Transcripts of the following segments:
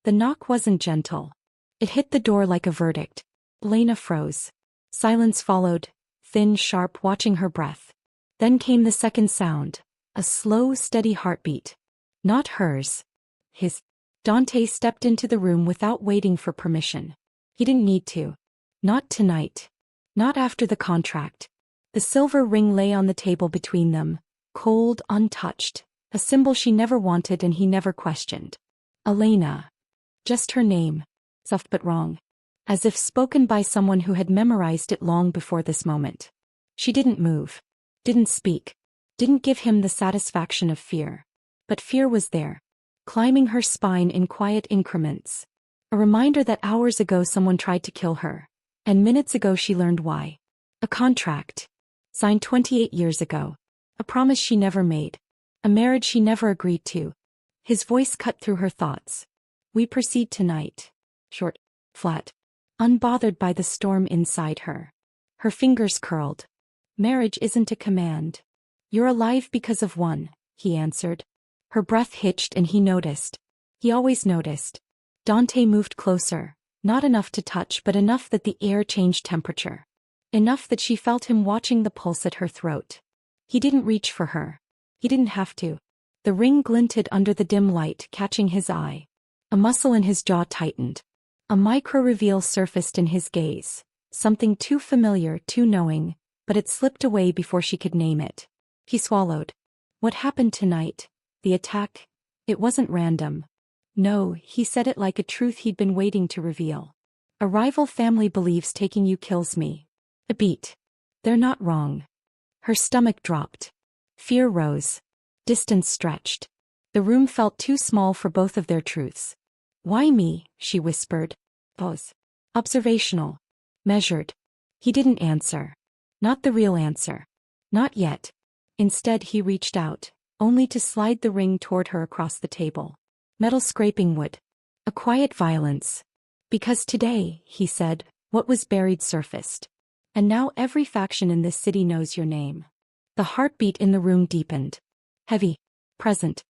The knock wasn't gentle. It hit the door like a verdict. Elena froze. Silence followed, thin, sharp, watching her breath. Then came the second sound, a slow, steady heartbeat. Not hers. His. Dante stepped into the room without waiting for permission. He didn't need to. Not tonight. Not after the contract. The silver ring lay on the table between them, cold, untouched, a symbol she never wanted and he never questioned. Elena. Just her name. Soft but wrong. As if spoken by someone who had memorized it long before this moment. She didn't move. Didn't speak. Didn't give him the satisfaction of fear. But fear was there, climbing her spine in quiet increments. A reminder that hours ago someone tried to kill her, and minutes ago she learned why. A contract. Signed 28 years ago. A promise she never made. A marriage she never agreed to. His voice cut through her thoughts. We proceed tonight. Short, flat, unbothered by the storm inside her. Her fingers curled. Marriage isn't a command. You're alive because of one, he answered. Her breath hitched and he noticed. He always noticed. Dante moved closer, not enough to touch but enough that the air changed temperature. Enough that she felt him watching the pulse at her throat. He didn't reach for her. He didn't have to. The ring glinted under the dim light, catching his eye. A muscle in his jaw tightened. A micro-reveal surfaced in his gaze. Something too familiar, too knowing, but it slipped away before she could name it. He swallowed. What happened tonight? The attack? It wasn't random. No, he said it like a truth he'd been waiting to reveal. A rival family believes taking you kills me. A beat. They're not wrong. Her stomach dropped. Fear rose. Distance stretched. The room felt too small for both of their truths. Why me? She whispered. Pause. Observational. Measured. He didn't answer. Not the real answer. Not yet. Instead he reached out, only to slide the ring toward her across the table. Metal scraping wood. A quiet violence. Because today, he said, what was buried surfaced. And now every faction in this city knows your name. The heartbeat in the room deepened. Heavy. Present.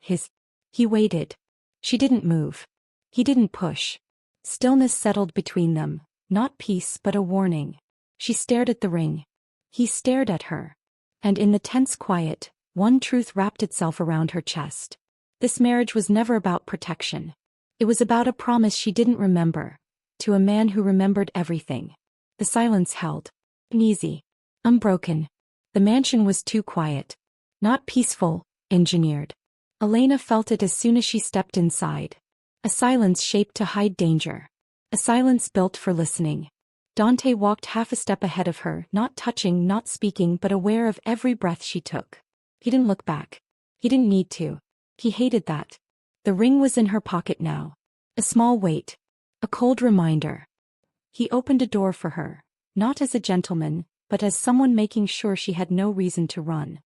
His. He waited. She didn't move. He didn't push. Stillness settled between them, not peace but a warning. She stared at the ring. He stared at her. And in the tense quiet, one truth wrapped itself around her chest. This marriage was never about protection. It was about a promise she didn't remember, to a man who remembered everything. The silence held. Uneasy. Unbroken. The mansion was too quiet. Not peaceful, engineered. Elena felt it as soon as she stepped inside. A silence shaped to hide danger. A silence built for listening. Dante walked half a step ahead of her, not touching, not speaking, but aware of every breath she took. He didn't look back. He didn't need to. He hated that. The ring was in her pocket now. A small weight. A cold reminder. He opened a door for her, not as a gentleman, but as someone making sure she had no reason to run.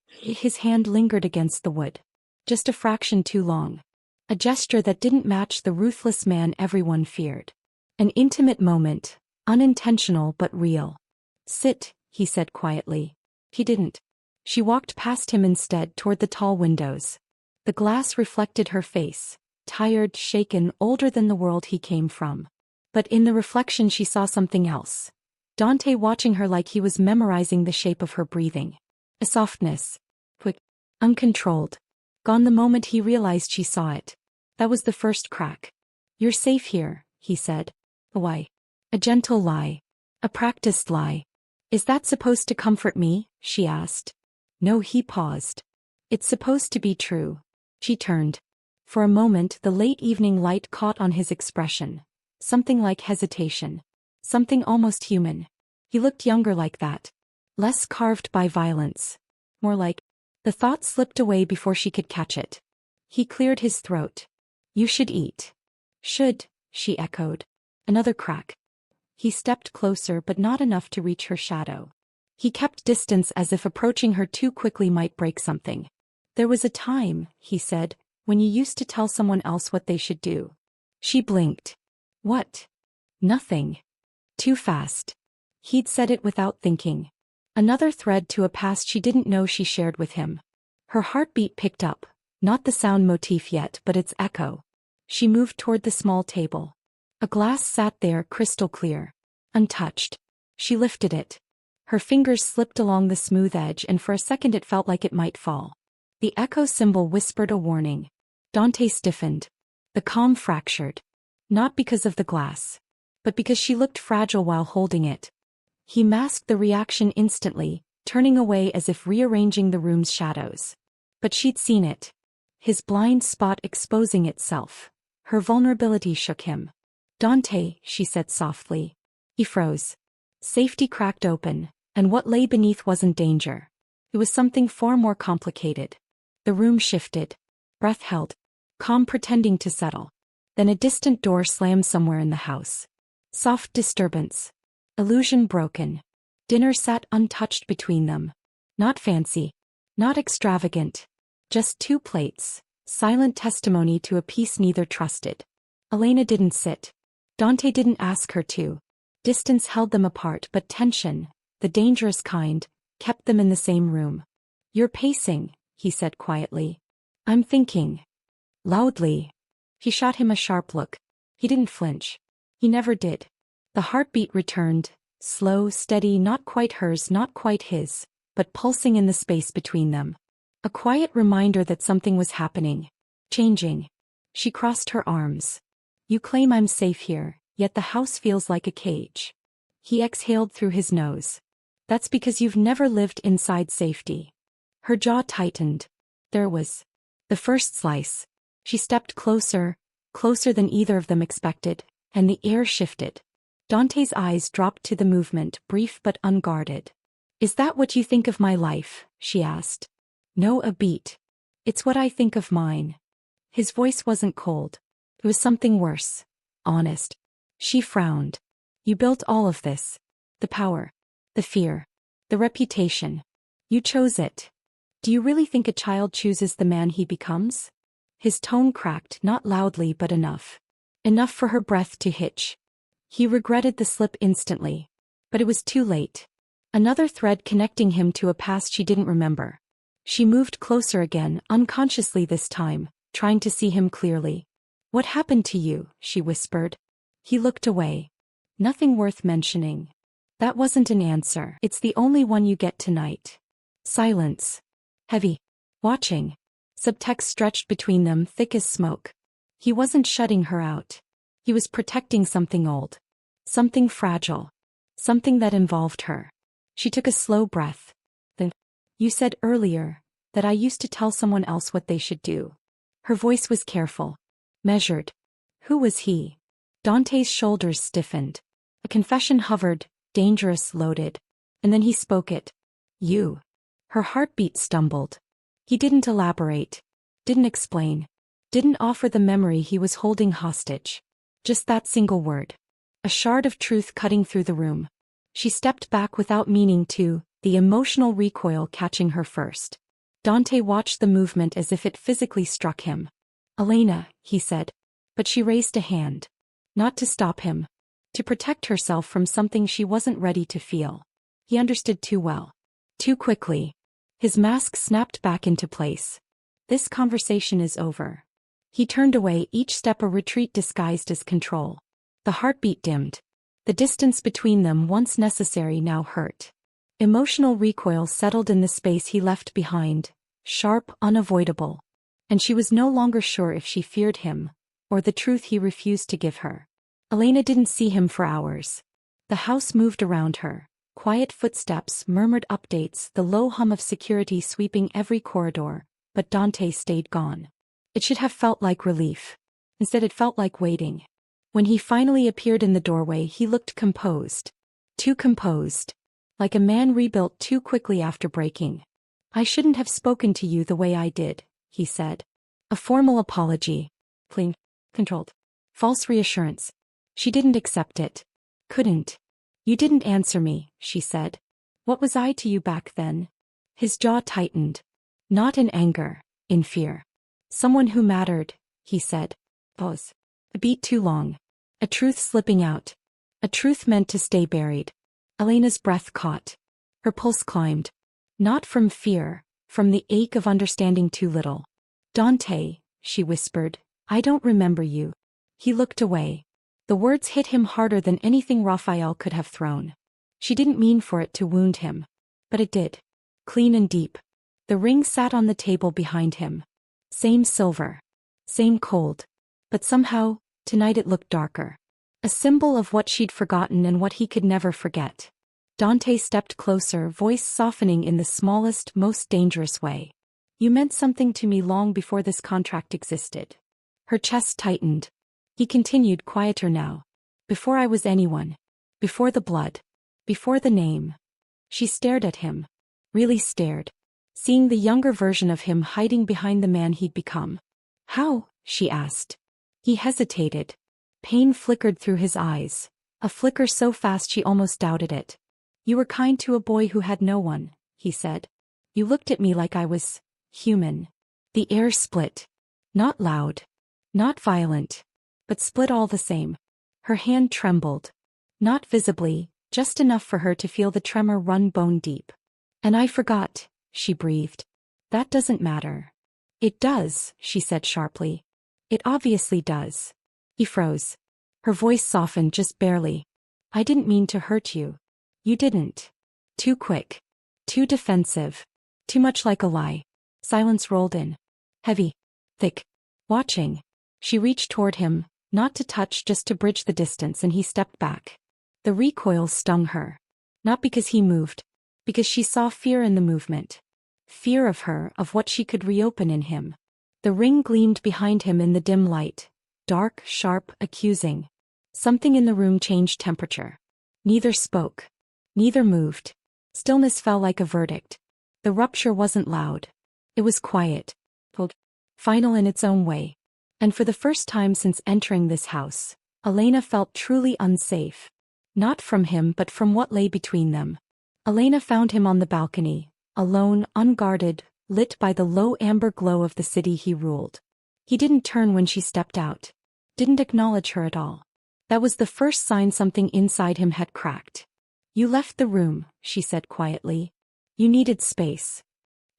His hand lingered against the wood. Just a fraction too long. A gesture that didn't match the ruthless man everyone feared. An intimate moment, unintentional but real. Sit, he said quietly. He didn't. She walked past him instead toward the tall windows. The glass reflected her face, tired, shaken, older than the world he came from. But in the reflection she saw something else. Dante watching her like he was memorizing the shape of her breathing. A softness. Quick. Uncontrolled. Gone the moment he realized she saw it. That was the first crack. You're safe here, he said. Why? A gentle lie. A practiced lie. Is that supposed to comfort me? She asked. No, he paused. It's supposed to be true. She turned. For a moment the late evening light caught on his expression. Something like hesitation. Something almost human. He looked younger like that. Less carved by violence. More like. The thought slipped away before she could catch it. He cleared his throat. You should eat. Should, she echoed. Another crack. He stepped closer but not enough to reach her shadow. He kept distance as if approaching her too quickly might break something. There was a time, he said, when you used to tell someone else what they should do. She blinked. What? Nothing. Too fast. He'd said it without thinking. Another thread to a past she didn't know she shared with him. Her heartbeat picked up, not the sound motif yet but its echo. She moved toward the small table. A glass sat there crystal clear. Untouched. She lifted it. Her fingers slipped along the smooth edge and for a second it felt like it might fall. The echo symbol whispered a warning. Dante stiffened. The calm fractured. Not because of the glass, but because she looked fragile while holding it. He masked the reaction instantly, turning away as if rearranging the room's shadows. But she'd seen it. His blind spot exposing itself. Her vulnerability shook him. "Dante," she said softly. He froze. Safety cracked open, and what lay beneath wasn't danger. It was something far more complicated. The room shifted. Breath held. Calm pretending to settle. Then a distant door slammed somewhere in the house. Soft disturbance. Illusion broken. Dinner sat untouched between them. Not fancy. Not extravagant. Just 2 plates. Silent testimony to a peace neither trusted. Elena didn't sit. Dante didn't ask her to. Distance held them apart, but tension, the dangerous kind, kept them in the same room. "You're pacing," he said quietly. "I'm thinking." Loudly. He shot him a sharp look. He didn't flinch. He never did. The heartbeat returned, slow, steady, not quite hers, not quite his, but pulsing in the space between them. A quiet reminder that something was happening. Changing. She crossed her arms. "You claim I'm safe here, yet the house feels like a cage." He exhaled through his nose. "That's because you've never lived inside safety." Her jaw tightened. There was the first slice. She stepped closer, closer than either of them expected, and the air shifted. Dante's eyes dropped to the movement, brief but unguarded. "Is that what you think of my life?" she asked. "No, a beat. It's what I think of mine." His voice wasn't cold. It was something worse. Honest. She frowned. "You built all of this. The power. The fear. The reputation. You chose it. Do you really think a child chooses the man he becomes?" His tone cracked, not loudly but enough. Enough for her breath to hitch. He regretted the slip instantly. But it was too late. Another thread connecting him to a past she didn't remember. She moved closer again, unconsciously this time, trying to see him clearly. "What happened to you?" she whispered. He looked away. "Nothing worth mentioning." That wasn't an answer. "It's the only one you get tonight." Silence. Heavy. Watching. Subtext stretched between them, thick as smoke. He wasn't shutting her out. He was protecting something old. Something fragile. Something that involved her. She took a slow breath. "Then, you said earlier that I used to tell someone else what they should do." Her voice was careful. Measured. Who was he? Dante's shoulders stiffened. A confession hovered, dangerous, loaded. And then he spoke it. "You." Her heartbeat stumbled. He didn't elaborate. Didn't explain. Didn't offer the memory he was holding hostage. Just that single word. A shard of truth cutting through the room. She stepped back without meaning to, the emotional recoil catching her first. Dante watched the movement as if it physically struck him. "Elena," he said. But she raised a hand. Not to stop him. To protect herself from something she wasn't ready to feel. He understood too well. Too quickly. His mask snapped back into place. "This conversation is over." He turned away, each step a retreat disguised as control. The heartbeat dimmed. The distance between them, once necessary, now hurt. Emotional recoil settled in the space he left behind, sharp, unavoidable. And she was no longer sure if she feared him, or the truth he refused to give her. Elena didn't see him for hours. The house moved around her. Quiet footsteps, murmured updates, the low hum of security sweeping every corridor, but Dante stayed gone. It should have felt like relief. Instead it felt like waiting. When he finally appeared in the doorway, he looked composed. Too composed. Like a man rebuilt too quickly after breaking. "I shouldn't have spoken to you the way I did," he said. A formal apology. Clean. Controlled. False reassurance. She didn't accept it. Couldn't. "You didn't answer me," she said. "What was I to you back then?" His jaw tightened. Not in anger, in fear. "Someone who mattered," he said. Pause. A beat too long. A truth slipping out. A truth meant to stay buried. Elena's breath caught. Her pulse climbed. Not from fear, from the ache of understanding too little. "Dante," she whispered, I don't remember you. He looked away. The words hit him harder than anything Raphael could have thrown. She didn't mean for it to wound him. But it did. Clean and deep. The ring sat on the table behind him. Same silver. Same cold. But somehow, tonight it looked darker. A symbol of what she'd forgotten and what he could never forget. Dante stepped closer, voice softening in the smallest, most dangerous way. You meant something to me long before this contract existed. Her chest tightened. He continued, quieter now. Before I was anyone. Before the blood. Before the name. She stared at him. Really stared. Seeing the younger version of him hiding behind the man he'd become. How? She asked. He hesitated. Pain flickered through his eyes. A flicker so fast she almost doubted it. You were kind to a boy who had no one, he said. You looked at me like I was human. The air split. Not loud. Not violent. But split all the same. Her hand trembled. Not visibly, just enough for her to feel the tremor run bone deep. And I forgot, she breathed. That doesn't matter. It does, she said sharply. It obviously does. He froze. Her voice softened just barely. I didn't mean to hurt you. You didn't. Too quick. Too defensive. Too much like a lie. Silence rolled in. Heavy. Thick. Watching. She reached toward him, not to touch, just to bridge the distance, and he stepped back. The recoil stung her. Not because he moved. Because she saw fear in the movement. Fear of her, of what she could reopen in him. The ring gleamed behind him in the dim light. Dark, sharp, accusing. Something in the room changed temperature. Neither spoke. Neither moved. Stillness fell like a verdict. The rupture wasn't loud. It was quiet. Final in its own way. And for the first time since entering this house, Elena felt truly unsafe. Not from him but from what lay between them. Elena found him on the balcony, alone, unguarded, lit by the low amber glow of the city he ruled. He didn't turn when she stepped out. Didn't acknowledge her at all. That was the first sign something inside him had cracked. You left the room, she said quietly. You needed space.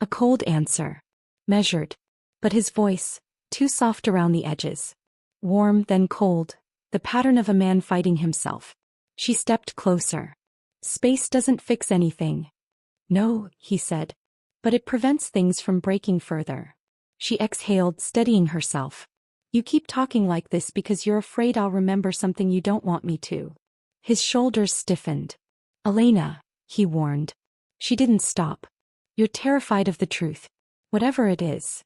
A cold answer. Measured. But his voice, too soft around the edges. Warm, then cold, the pattern of a man fighting himself. She stepped closer. Space doesn't fix anything. No, he said. But it prevents things from breaking further. She exhaled, steadying herself. You keep talking like this because you're afraid I'll remember something you don't want me to. His shoulders stiffened. Elena, he warned. She didn't stop. You're terrified of the truth. Whatever it is.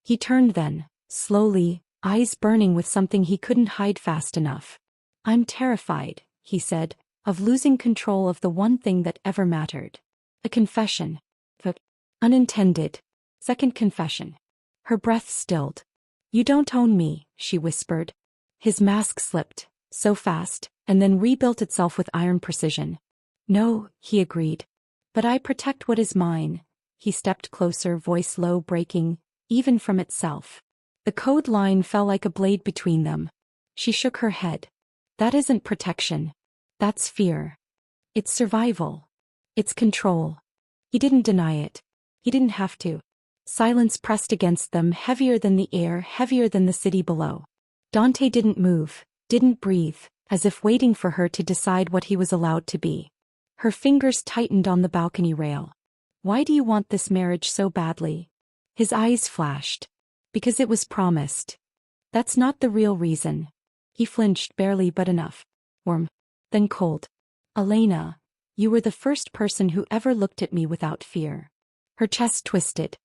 He turned then, slowly, eyes burning with something he couldn't hide fast enough. I'm terrified, he said, of losing control of the one thing that ever mattered. A confession. The unintended. Second confession. Her breath stilled. You don't own me, she whispered. His mask slipped, so fast, and then rebuilt itself with iron precision. No, he agreed. But I protect what is mine. He stepped closer, voice low, breaking, even from itself. The code line fell like a blade between them. She shook her head. That isn't protection. That's fear. It's survival. It's control. He didn't deny it. He didn't have to. Silence pressed against them, heavier than the air, heavier than the city below. Dante didn't move, didn't breathe, as if waiting for her to decide what he was allowed to be. Her fingers tightened on the balcony rail. Why do you want this marriage so badly? His eyes flashed. Because it was promised. That's not the real reason. He flinched barely but enough. Warm. Then cold. Elena, you were the first person who ever looked at me without fear. Her chest twisted.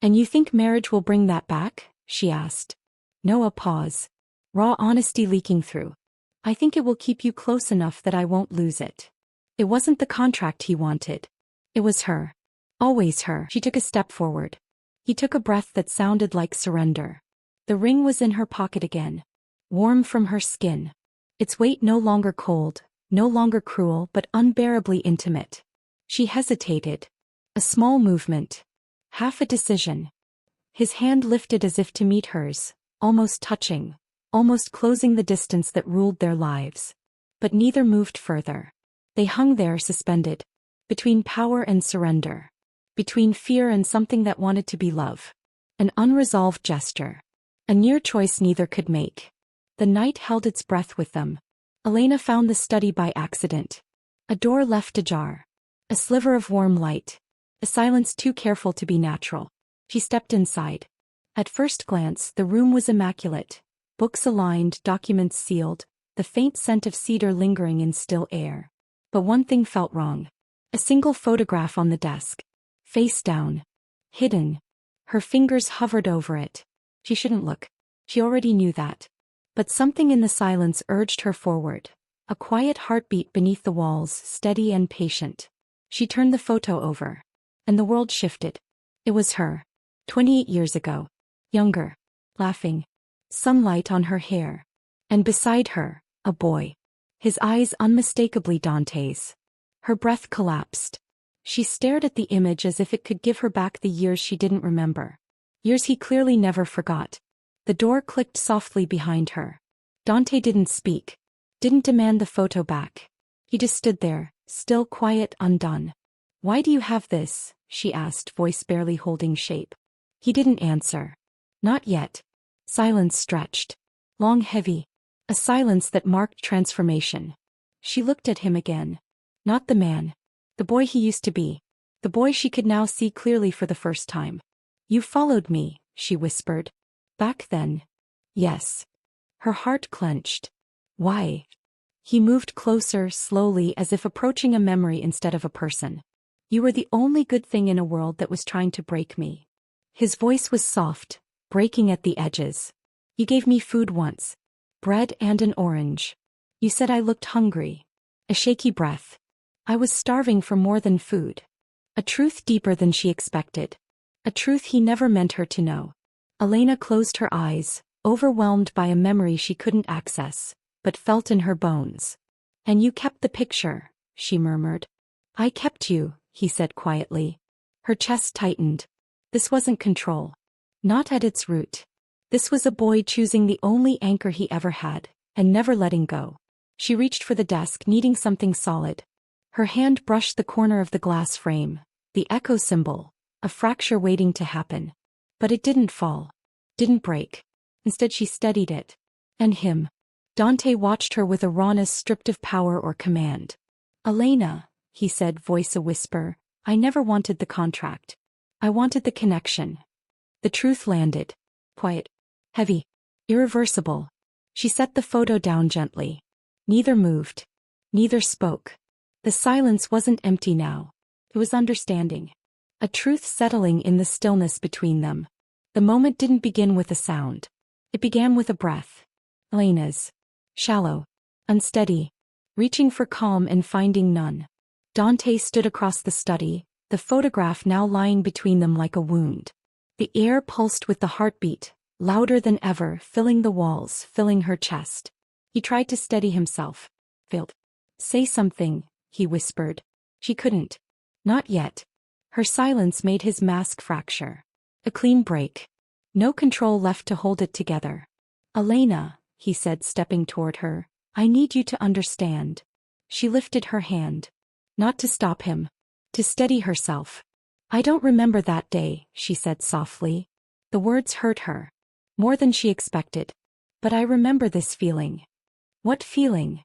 And you think marriage will bring that back? She asked. No, a pause. Raw honesty leaking through. I think it will keep you close enough that I won't lose it. It wasn't the contract he wanted. It was her. Always her. She took a step forward. He took a breath that sounded like surrender. The ring was in her pocket again. Warm from her skin. Its weight no longer cold, no longer cruel, but unbearably intimate. She hesitated. A small movement. Half a decision. His hand lifted as if to meet hers, almost touching, almost closing the distance that ruled their lives. But neither moved further. They hung there suspended. Between power and surrender. Between fear and something that wanted to be love. An unresolved gesture. A near choice neither could make. The night held its breath with them. Elena found the study by accident. A door left ajar. A sliver of warm light. A silence too careful to be natural. She stepped inside. At first glance, the room was immaculate. Books aligned, documents sealed, the faint scent of cedar lingering in still air. But one thing felt wrong. A single photograph on the desk. Face down. Hidden. Her fingers hovered over it. She shouldn't look. She already knew that. But something in the silence urged her forward. A quiet heartbeat beneath the walls, steady and patient. She turned the photo over. And the world shifted. It was her. 28 years ago. Younger. Laughing. Sunlight on her hair. And beside her, a boy. His eyes unmistakably Dante's. Her breath collapsed. She stared at the image as if it could give her back the years she didn't remember. Years he clearly never forgot. The door clicked softly behind her. Dante didn't speak. Didn't demand the photo back. He just stood there, still quiet, undone. "Why do you have this?" she asked, voice barely holding shape. He didn't answer. Not yet. Silence stretched. Long, heavy. A silence that marked transformation. She looked at him again. Not the man. The boy he used to be. The boy she could now see clearly for the first time. "You followed me," she whispered. "Back then." "Yes." Her heart clenched. "Why?" He moved closer, slowly, as if approaching a memory instead of a person. "You were the only good thing in a world that was trying to break me." His voice was soft, breaking at the edges. "You gave me food once. Bread and an orange. You said I looked hungry." A shaky breath. "I was starving for more than food." A truth deeper than she expected. A truth he never meant her to know. Elena closed her eyes, overwhelmed by a memory she couldn't access, but felt in her bones. "And you kept the picture," she murmured. "I kept you," he said quietly. Her chest tightened. This wasn't control. Not at its root. This was a boy choosing the only anchor he ever had, and never letting go. She reached for the desk, needing something solid. Her hand brushed the corner of the glass frame, the echo symbol, a fracture waiting to happen. But it didn't fall. Didn't break. Instead she steadied it. And him. Dante watched her with a rawness stripped of power or command. "Elena," he said, voice a whisper, "I never wanted the contract. I wanted the connection." The truth landed. Quiet. Heavy. Irreversible. She set the photo down gently. Neither moved. Neither spoke. The silence wasn't empty now. It was understanding. A truth settling in the stillness between them. The moment didn't begin with a sound. It began with a breath. Elena's. Shallow. Unsteady. Reaching for calm and finding none. Dante stood across the study, the photograph now lying between them like a wound. The air pulsed with the heartbeat, louder than ever, filling the walls, filling her chest. He tried to steady himself. Failed. "Say something," he whispered. She couldn't. Not yet. Her silence made his mask fracture. A clean break. No control left to hold it together. "Elena," he said, stepping toward her, "I need you to understand." She lifted her hand. Not to stop him. To steady herself. "I don't remember that day," she said softly. The words hurt her. More than she expected. "But I remember this feeling." "What feeling?"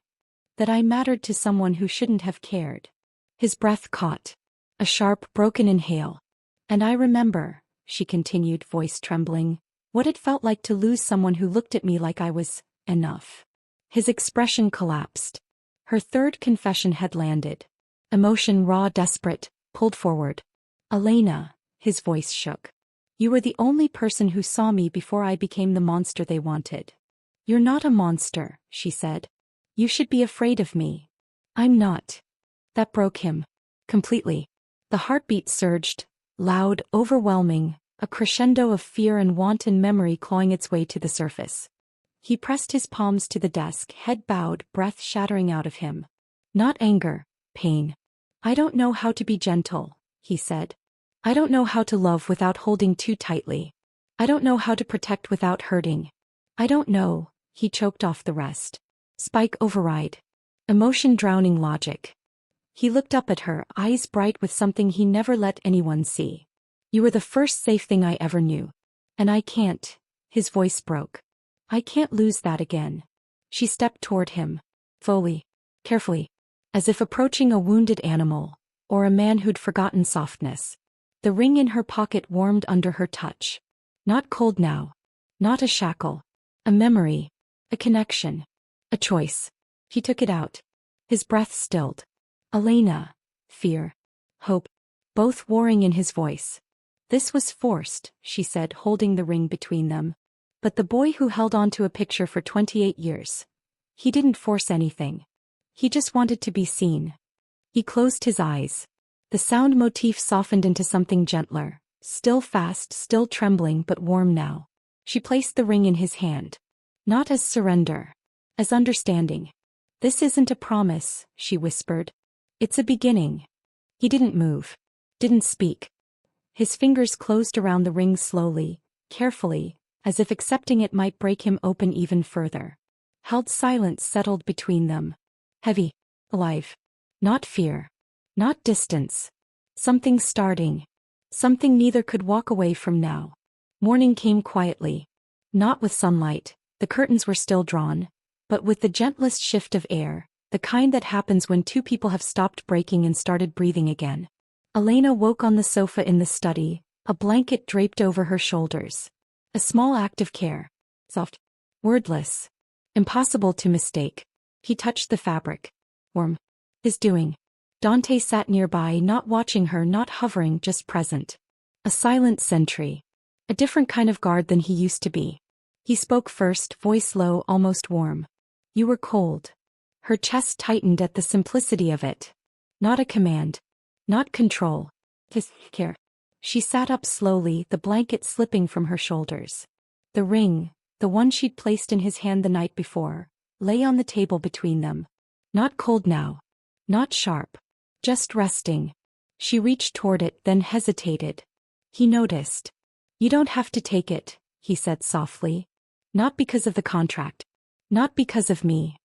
"That I mattered to someone who shouldn't have cared." His breath caught. A sharp, broken inhale. "And I remember," she continued, voice trembling, "what it felt like to lose someone who looked at me like I was enough." His expression collapsed. Her third confession had landed. Emotion, raw, desperate, pulled forward. "Elena," his voice shook. "You were the only person who saw me before I became the monster they wanted." "You're not a monster," she said. "You should be afraid of me." "I'm not." That broke him. Completely. The heartbeat surged, loud, overwhelming, a crescendo of fear and wanton memory clawing its way to the surface. He pressed his palms to the desk, head bowed, breath shattering out of him. Not anger, pain. "I don't know how to be gentle," he said. "I don't know how to love without holding too tightly. I don't know how to protect without hurting. I don't know," he choked off the rest. Spike override. Emotion drowning logic. He looked up at her, eyes bright with something he never let anyone see. "You were the first safe thing I ever knew. And I can't," His voice broke. I can't lose that again. She stepped toward him. Slowly. Carefully. As if approaching a wounded animal, or a man who'd forgotten softness. The ring in her pocket warmed under her touch. Not cold now. Not a shackle. A memory. A connection. A choice. He took it out. His breath stilled. Elena. Fear. Hope. Both warring in his voice. This was forced, she said, holding the ring between them. But the boy who held on to a picture for 28 years. He didn't force anything. He just wanted to be seen. He closed his eyes. The sound motif softened into something gentler. Still fast, still trembling, but warm now. She placed the ring in his hand. Not as surrender. As understanding. This isn't a promise, she whispered. It's a beginning. He didn't move. Didn't speak. His fingers closed around the ring slowly, carefully, as if accepting it might break him open even further. Held silence settled between them. Heavy. Alive. Not fear. Not distance. Something starting. Something neither could walk away from now. Morning came quietly. Not with sunlight, the curtains were still drawn, but with the gentlest shift of air, the kind that happens when two people have stopped breaking and started breathing again. Elena woke on the sofa in the study, a blanket draped over her shoulders. A small act of care. Soft. Wordless. Impossible to mistake. He touched the fabric. Warm. His doing. Dante sat nearby, not watching her, not hovering, just present. A silent sentry. A different kind of guard than he used to be. He spoke first, voice low, almost warm. You were cold. Her chest tightened at the simplicity of it. Not a command. Not control. Just care. She sat up slowly, the blanket slipping from her shoulders. The ring, the one she'd placed in his hand the night before, lay on the table between them. Not cold now. Not sharp. Just resting. She reached toward it, then hesitated. He noticed. You don't have to take it, he said softly. Not because of the contract. Not because of me.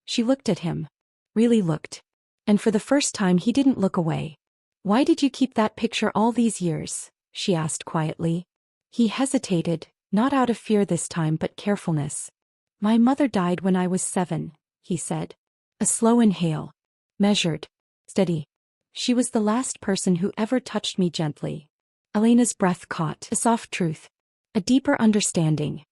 She looked at him. Really looked. And for the first time he didn't look away. Why did you keep that picture all these years? She asked quietly. He hesitated, not out of fear this time but carefulness. My mother died when I was 7, he said. A slow inhale. Measured. Steady. She was the last person who ever touched me gently. Elena's breath caught. A soft truth. A deeper understanding.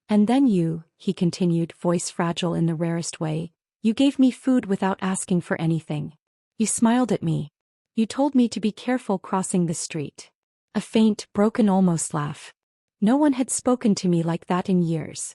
And then you, he continued, voice fragile in the rarest way, you gave me food without asking for anything. You smiled at me. You told me to be careful crossing the street. A faint, broken almost laugh. No one had spoken to me like that in years.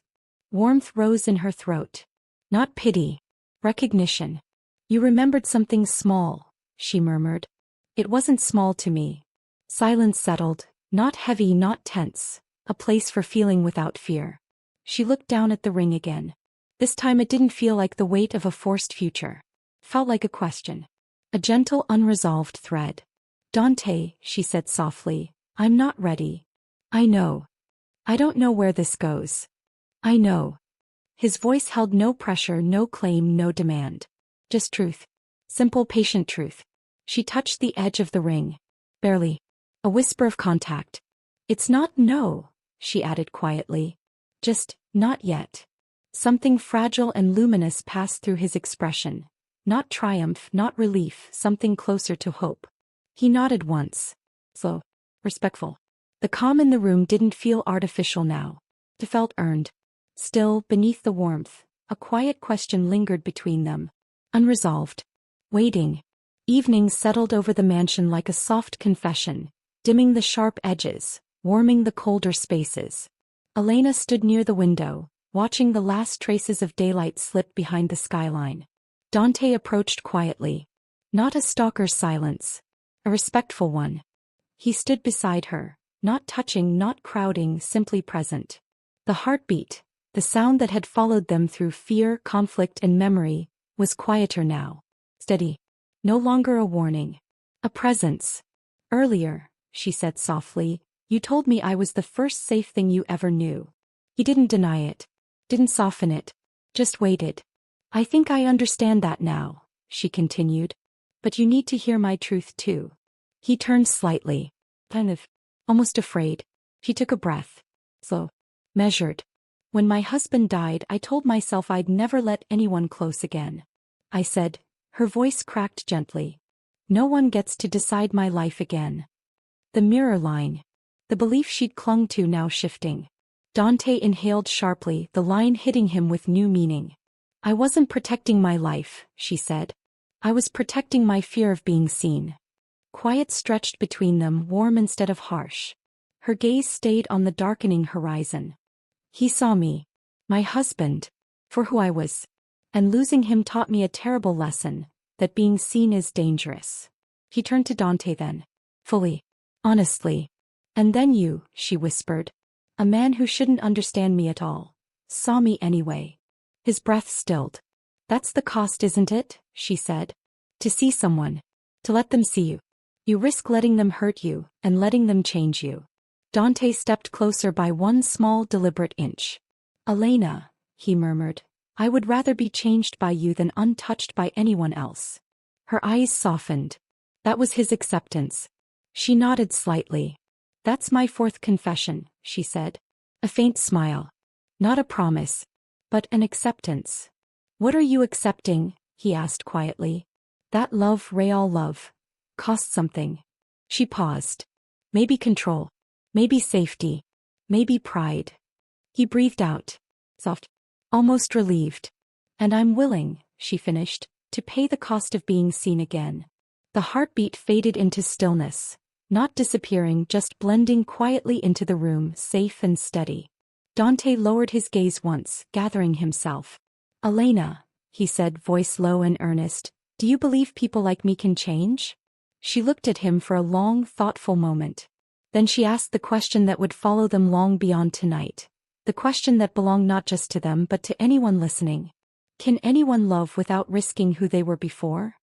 Warmth rose in her throat. Not pity. Recognition. You remembered something small, she murmured. It wasn't small to me. Silence settled, not heavy, not tense, a place for feeling without fear. She looked down at the ring again. This time it didn't feel like the weight of a forced future. Felt like a question. A gentle, unresolved thread. Dante, she said softly, I'm not ready. I know. I don't know where this goes. I know. His voice held no pressure, no claim, no demand. Just truth. Simple, patient truth. She touched the edge of the ring. Barely. A whisper of contact. It's not no, she added quietly. Just, not yet. Something fragile and luminous passed through his expression. Not triumph, not relief, something closer to hope. He nodded once. Slow. Respectful. The calm in the room didn't feel artificial now. It felt earned. Still, beneath the warmth, a quiet question lingered between them. Unresolved. Waiting. Evening settled over the mansion like a soft confession, dimming the sharp edges, warming the colder spaces. Elena stood near the window, watching the last traces of daylight slip behind the skyline. Dante approached quietly. Not a stalker's silence. A respectful one. He stood beside her, not touching, not crowding, simply present. The heartbeat, the sound that had followed them through fear, conflict, and memory, was quieter now. Steady. No longer a warning. A presence. Earlier, she said softly, you told me I was the first safe thing you ever knew. He didn't deny it. Didn't soften it. Just waited. I think I understand that now, she continued. But you need to hear my truth too. He turned slightly. Kind of. Almost afraid. She took a breath. Slow. Measured. When my husband died, I told myself I'd never let anyone close again. I said, her voice cracked gently. No one gets to decide my life again. The mirror line. The belief she'd clung to now shifting. Dante inhaled sharply, the line hitting him with new meaning. I wasn't protecting my life, she said. I was protecting my fear of being seen. Quiet stretched between them, warm instead of harsh. Her gaze stayed on the darkening horizon. He saw me. My husband. For who I was. And losing him taught me a terrible lesson, that being seen is dangerous. He turned to Dante then. Fully. Honestly. And then you, she whispered. A man who shouldn't understand me at all. Saw me anyway. His breath stilled. That's the cost, isn't it? She said. To see someone. To let them see you. You risk letting them hurt you, and letting them change you. Dante stepped closer by one small deliberate inch. Elena, he murmured, I would rather be changed by you than untouched by anyone else. Her eyes softened. That was his acceptance. She nodded slightly. That's my fourth confession, she said. A faint smile. Not a promise, but an acceptance. What are you accepting? He asked quietly. That love, real love, cost something. She paused. Maybe control. Maybe safety. Maybe pride. He breathed out. Soft. Almost relieved. And I'm willing, she finished, to pay the cost of being seen again. The heartbeat faded into stillness. Not disappearing, just blending quietly into the room, safe and steady. Dante lowered his gaze once, gathering himself. Elena, he said, voice low and earnest, do you believe people like me can change? She looked at him for a long, thoughtful moment. Then she asked the question that would follow them long beyond tonight. The question that belonged not just to them but to anyone listening. Can anyone love without risking who they were before?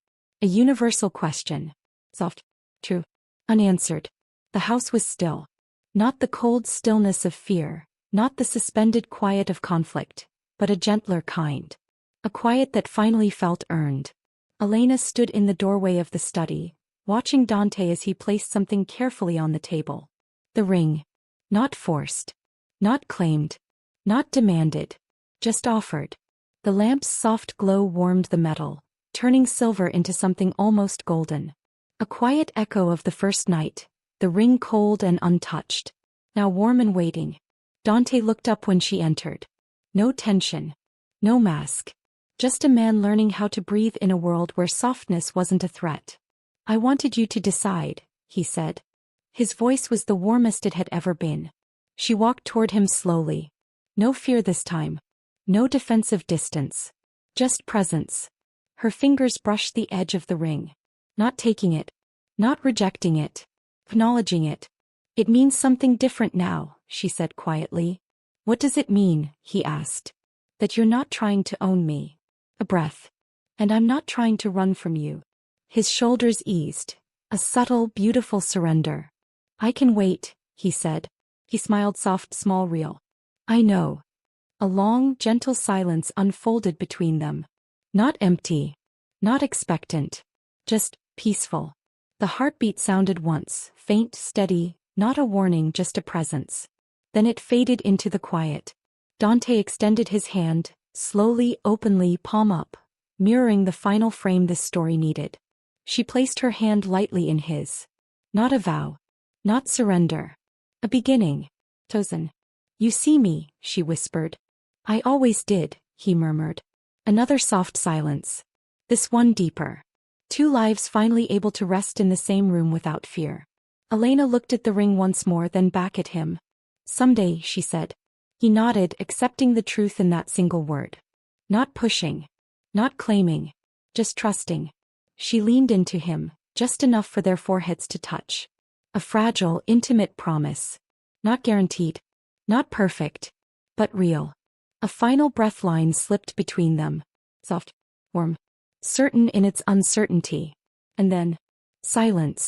A universal question. Soft. True. Unanswered. The house was still. Not the cold stillness of fear, not the suspended quiet of conflict, but a gentler kind. A quiet that finally felt earned. Elena stood in the doorway of the study, watching Dante as he placed something carefully on the table. The ring. Not forced. Not claimed. Not demanded. Just offered. The lamp's soft glow warmed the metal, turning silver into something almost golden. A quiet echo of the first night, the ring cold and untouched. Now warm and waiting. Dante looked up when she entered. No tension. No mask. Just a man learning how to breathe in a world where softness wasn't a threat. I wanted you to decide, he said. His voice was the warmest it had ever been. She walked toward him slowly. No fear this time. No defensive distance. Just presence. Her fingers brushed the edge of the ring. Not taking it. Not rejecting it. Acknowledging it. It means something different now, she said quietly. What does it mean? He asked. That you're not trying to own me. A breath. And I'm not trying to run from you. His shoulders eased. A subtle, beautiful surrender. I can wait, he said. He smiled soft, small, real. I know. A long, gentle silence unfolded between them. Not empty. Not expectant. Just peaceful. The heartbeat sounded once, faint, steady, not a warning, just a presence. Then it faded into the quiet. Dante extended his hand, slowly, openly, palm up, mirroring the final frame this story needed. She placed her hand lightly in his. Not a vow. Not surrender. A beginning. Tozen. You see me, she whispered. I always did, he murmured. Another soft silence. This one deeper. Two lives finally able to rest in the same room without fear. Elena looked at the ring once more, then back at him. Someday, she said. He nodded, accepting the truth in that single word. Not pushing. Not claiming. Just trusting. She leaned into him, just enough for their foreheads to touch. A fragile, intimate promise. Not guaranteed. Not perfect. But real. A final breath line slipped between them. Soft. Warm. Certain in its uncertainty. And then. Silence.